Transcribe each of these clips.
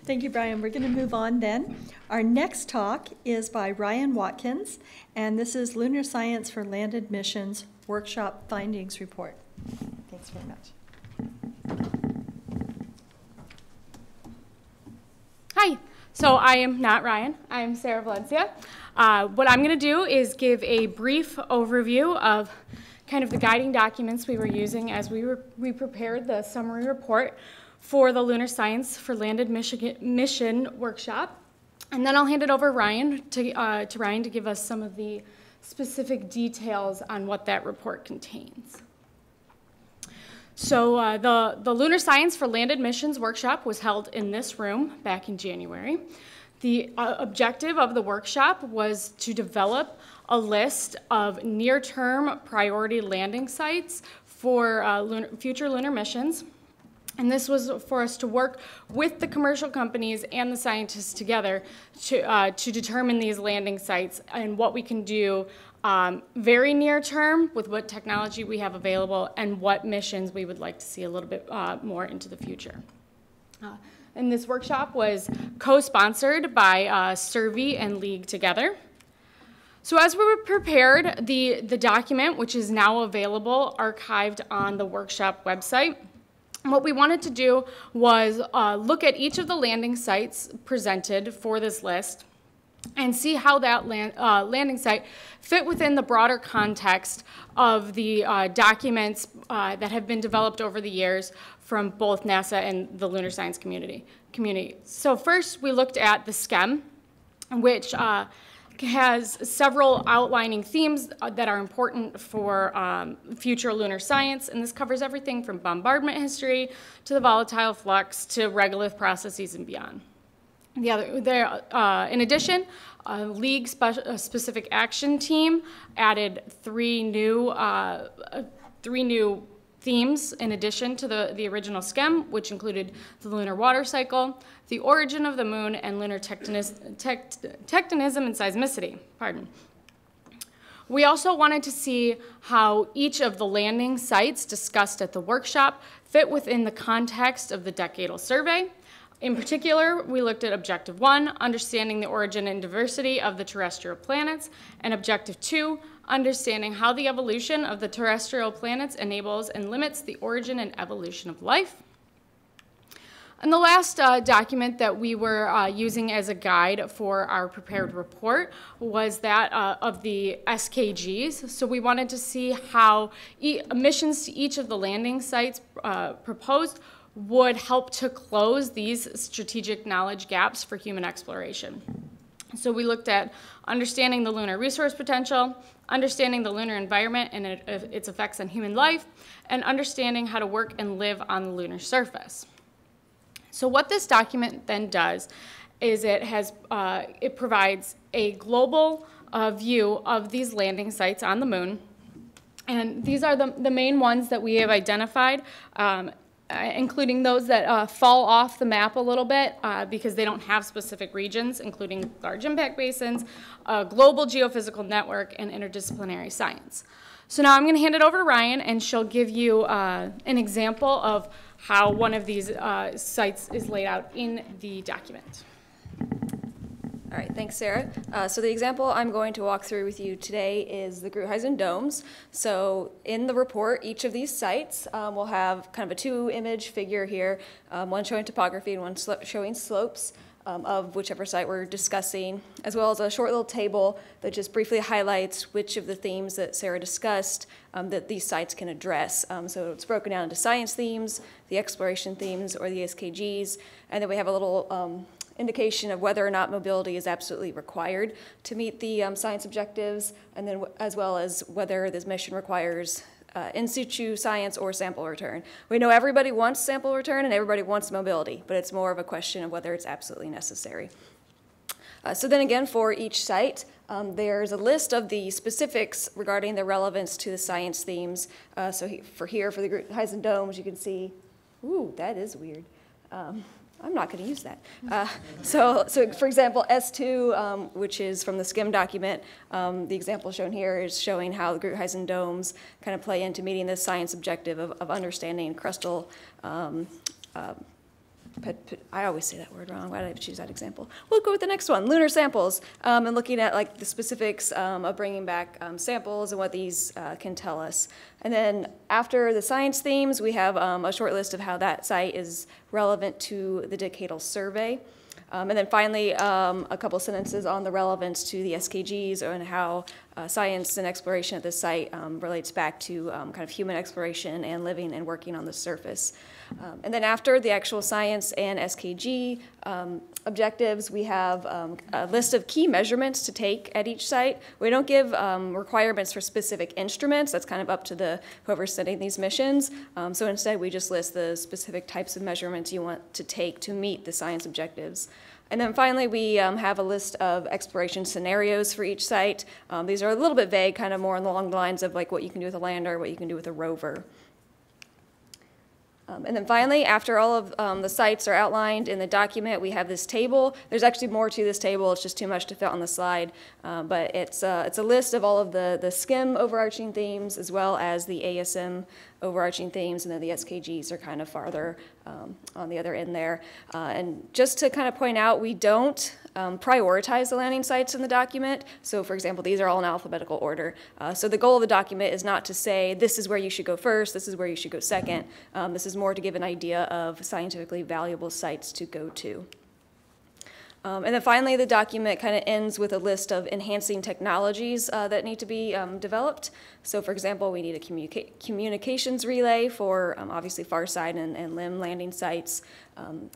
Thank you, Brian. We're going to move on then. Our next talk is by Ryan Watkins, and this is Lunar Science for Land Admissions Workshop Findings Report. Thanks very much. Hi. So I am not Ryan. I'm Sarah Valencia. What I'm going to do is give a brief overview of kind of the guiding documents we were using as we prepared the summary report for the Lunar Science for Land Admission workshop. And then I'll hand it over to Ryan to give us some of the specific details on what that report contains. So the Lunar Science for Land Admissions workshop was held in this room back in January. The objective of the workshop was to develop a list of near-term priority landing sites for future lunar missions. And this was for us to work with the commercial companies and the scientists together to determine these landing sites and what we can do very near term with what technology we have available and what missions we would like to see a little bit more into the future. And this workshop was co-sponsored by Survey and League together. So as we prepared the document, which is now available, archived on the workshop website, what we wanted to do was look at each of the landing sites presented for this list and see how that landing site fit within the broader context of the documents that have been developed over the years from both NASA and the lunar science community. So first we looked at the SCEM, which has several outlining themes that are important for future lunar science, and this covers everything from bombardment history to the volatile flux to regolith processes and beyond. In addition, a League specific action team added three new themes in addition to the original SCEM, which included the lunar water cycle, the origin of the moon, and lunar tectonism and seismicity. We also wanted to see how each of the landing sites discussed at the workshop fit within the context of the decadal survey. In particular, we looked at Objective 1, understanding the origin and diversity of the terrestrial planets, and Objective 2, understanding how the evolution of the terrestrial planets enables and limits the origin and evolution of life. And the last document that we were using as a guide for our prepared report was that of the SKGs. So we wanted to see how missions to each of the landing sites proposed would help to close these strategic knowledge gaps for human exploration. So we looked at understanding the lunar resource potential, understanding the lunar environment and its effects on human life, and understanding how to work and live on the lunar surface. So what this document then does is it provides a global view of these landing sites on the moon. And these are the main ones that we have identified, including those that fall off the map a little bit because they don't have specific regions, including large impact basins, global geophysical network, and interdisciplinary science. So now I'm going to hand it over to Ryan, and she'll give you an example of how one of these sites is laid out in the document. All right, thanks, Sarah. So the example I'm going to walk through with you today is the Gruithuisen domes. So in the report, each of these sites will have kind of a two-image figure here, one showing topography and one showing slopes of whichever site we're discussing, as well as a short little table that just briefly highlights which of the themes that Sarah discussed that these sites can address. So it's broken down into science themes, the exploration themes, or the SKGs, and then we have a little indication of whether or not mobility is absolutely required to meet the science objectives, and then as well as whether this mission requires in situ science or sample return. We know everybody wants sample return and everybody wants mobility, but it's more of a question of whether it's absolutely necessary. So then again, for each site, there's a list of the specifics regarding the relevance to the science themes. So for the Gruithuisen domes, you can see, ooh, that is weird. I'm not going to use that. So for example, S2, which is from the SCEM document, the example shown here is showing how the Gruithuisen domes kind of play into meeting this science objective of understanding crustal I always say that word wrong. Why did I choose that example? We'll go with the next one, lunar samples, and looking at like the specifics of bringing back samples and what these can tell us. And then after the science themes, we have a short list of how that site is relevant to the decadal survey. And then finally, a couple sentences on the relevance to the SKGs and how science and exploration at this site relates back to kind of human exploration and living and working on the surface. And then after the actual science and SKG objectives, we have a list of key measurements to take at each site. We don't give requirements for specific instruments. That's kind of up to whoever's setting these missions. So instead, we just list the specific types of measurements you want to take to meet the science objectives. And then finally, we have a list of exploration scenarios for each site. These are a little bit vague, kind of more along the lines of like what you can do with a lander, what you can do with a rover. And then finally, after all of the sites are outlined in the document, we have this table. There's actually more to this table. It's just too much to fit on the slide. But it's a list of all of the SCIM overarching themes as well as the ASM overarching themes, and then the SKGs are kind of farther on the other end there. And just to kind of point out, we don't prioritize the landing sites in the document. So for example, these are all in alphabetical order. So the goal of the document is not to say, this is where you should go first, this is where you should go second. This is more to give an idea of scientifically valuable sites to go to. And then finally, the document kind of ends with a list of enhancing technologies that need to be developed. So for example, we need a communications relay for obviously far side and limb landing sites,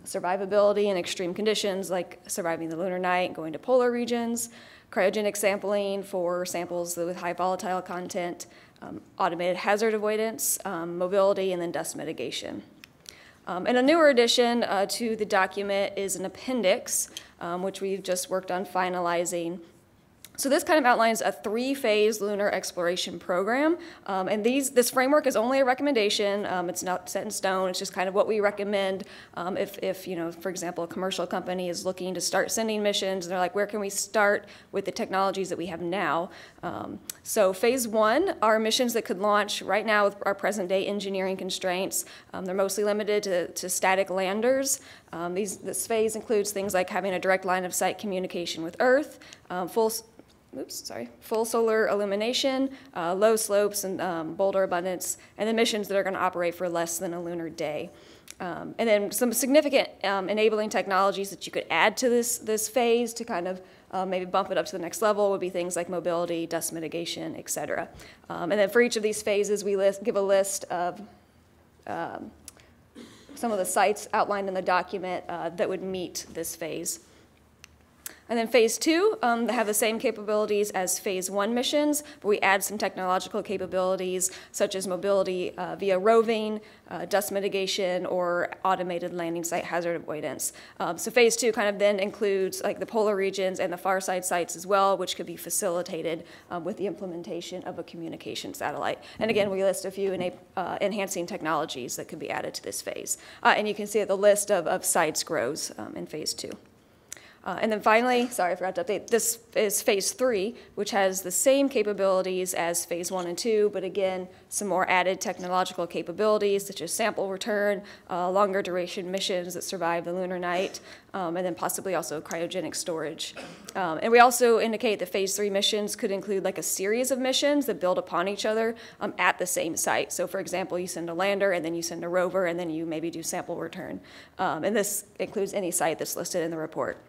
survivability in extreme conditions like surviving the lunar night, going to polar regions, cryogenic sampling for samples with high volatile content, automated hazard avoidance, mobility, and then dust mitigation. And a newer addition to the document is an appendix, which we've just worked on finalizing. So this kind of outlines a 3-phase lunar exploration program. And this framework is only a recommendation. It's not set in stone. It's just kind of what we recommend if you know, for example, a commercial company is looking to start sending missions, and they're like, where can we start with the technologies that we have now? So phase 1 are missions that could launch right now with our present day engineering constraints. They're mostly limited to static landers. This phase includes things like having a direct line of sight communication with Earth, full solar illumination, low slopes and boulder abundance, and then missions that are going to operate for less than a lunar day. And then some significant enabling technologies that you could add to this phase to kind of maybe bump it up to the next level would be things like mobility, dust mitigation, et cetera. And then for each of these phases, we give a list of some of the sites outlined in the document that would meet this phase. And then phase 2, they have the same capabilities as phase 1 missions, but we add some technological capabilities such as mobility via roving, dust mitigation, or automated landing site hazard avoidance. So phase 2 kind of then includes like the polar regions and the far side sites as well, which could be facilitated with the implementation of a communication satellite. And again, we list a few enhancing technologies that could be added to this phase. And you can see that the list of sites grows in phase 2. And then finally, sorry, I forgot to update, this is phase 3, which has the same capabilities as phase 1 and 2, but again, some more added technological capabilities, such as sample return, longer duration missions that survive the lunar night, and then possibly also cryogenic storage. And we also indicate that phase 3 missions could include like a series of missions that build upon each other at the same site. So for example, you send a lander, and then you send a rover, and then you maybe do sample return. And this includes any site that's listed in the report.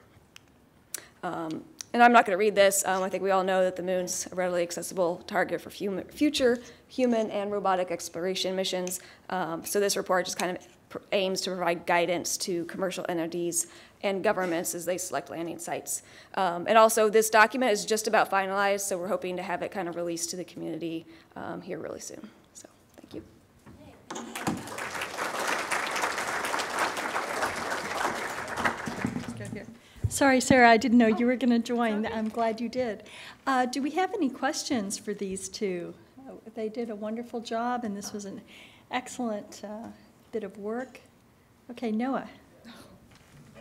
And I'm not going to read this. I think we all know that the moon's a readily accessible target for future human and robotic exploration missions. So this report just kind of aims to provide guidance to commercial entities and governments as they select landing sites. And also, this document is just about finalized, so we're hoping to have it kind of released to the community here really soon. So thank you. Sorry, Sarah, I didn't know you were going to join. Okay. I'm glad you did. Do we have any questions for these two? They did a wonderful job, and this was an excellent bit of work. Okay, Noah. I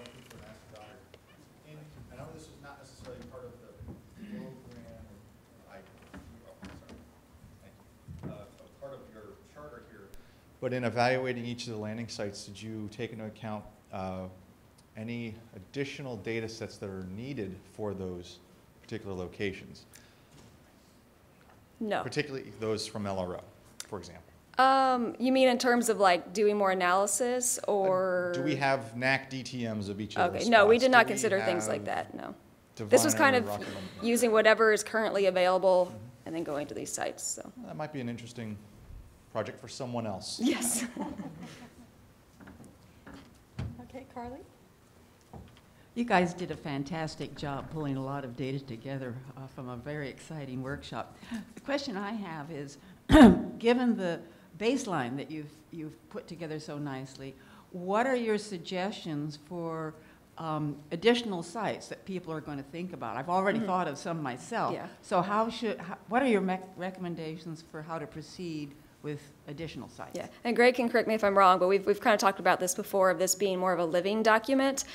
know this is not necessarily part of the program, part of your charter here, but in evaluating each of the landing sites, did you take into account any additional data sets that are needed for those particular locations? No. Particularly those from LRO, for example. You mean in terms of like doing more analysis, or? Do we have NAC DTMs of each of those Okay, no, we spots? did not Do we consider things have like that, no. This was kind Diviner, of Rockland? using whatever is currently available and then going to these sites, so. That might be an interesting project for someone else. Yes. Okay, Carly? You guys did a fantastic job pulling a lot of data together from a very exciting workshop. The question I have is, given the baseline that you've put together so nicely, what are your suggestions for additional sites that people are going to think about? I've already thought of some myself. Yeah. So what are your recommendations for how to proceed with additional sites? Yeah, and Greg can correct me if I'm wrong, but we've kind of talked about this before, of this being more of a living document.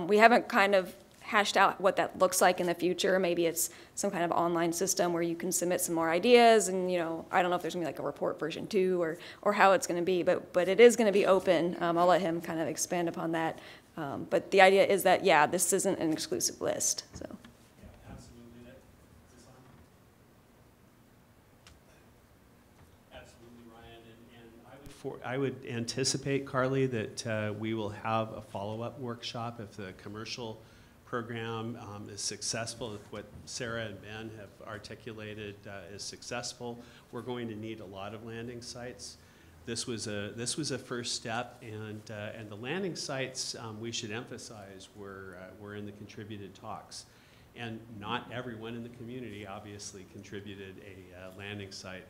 We haven't kind of hashed out what that looks like in the future. Maybe it's some kind of online system where you can submit some more ideas, and, you know, I don't know if there's gonna be like a report version 2 or how it's gonna be, but it is gonna be open. I'll let him kind of expand upon that. But the idea is that, yeah, this isn't an exclusive list, so. Yeah, absolutely. Is this on? Absolutely, Ryan. And I would anticipate, Carly, that we will have a follow-up workshop if the commercial program is successful, if what Sarah and Ben have articulated is successful. We're going to need a lot of landing sites. This was a first step, and the landing sites, we should emphasize, were in the contributed talks. And not everyone in the community obviously contributed a landing site.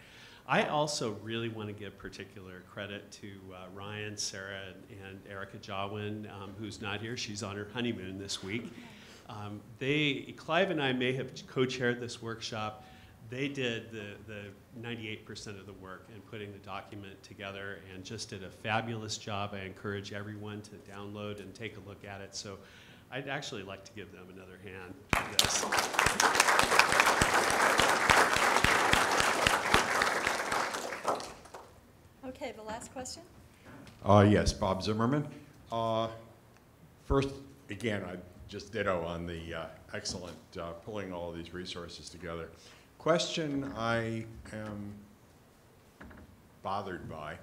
I also really want to give particular credit to Ryan, Sarah, and Erica Jawin, who's not here. She's on her honeymoon this week. Clive and I may have co-chaired this workshop. They did the 98% of the work in putting the document together and just did a fabulous job. I encourage everyone to download and take a look at it. So I'd actually like to give them another hand for this. Okay, the last question? Yes, Bob Zimmerman. First, again, I just ditto on the excellent pulling all of these resources together. Question I am bothered by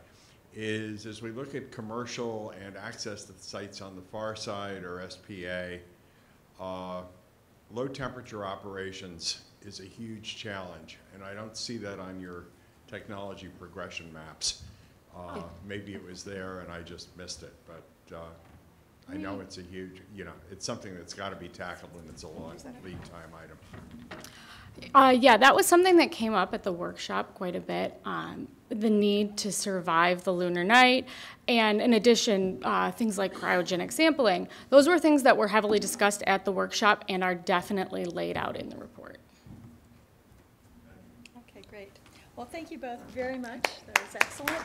is, as we look at commercial and access to the sites on the far side or SPA, low temperature operations is a huge challenge, and I don't see that on your technology progression maps. Maybe it was there and I just missed it, but I know it's a huge, it's something that's got to be tackled, and it's a long lead time item. Yeah, that was something that came up at the workshop quite a bit. The need to survive the lunar night, and in addition, things like cryogenic sampling. Those were things that were heavily discussed at the workshop and are definitely laid out in the report. Okay, great. Well, thank you both very much. That was excellent.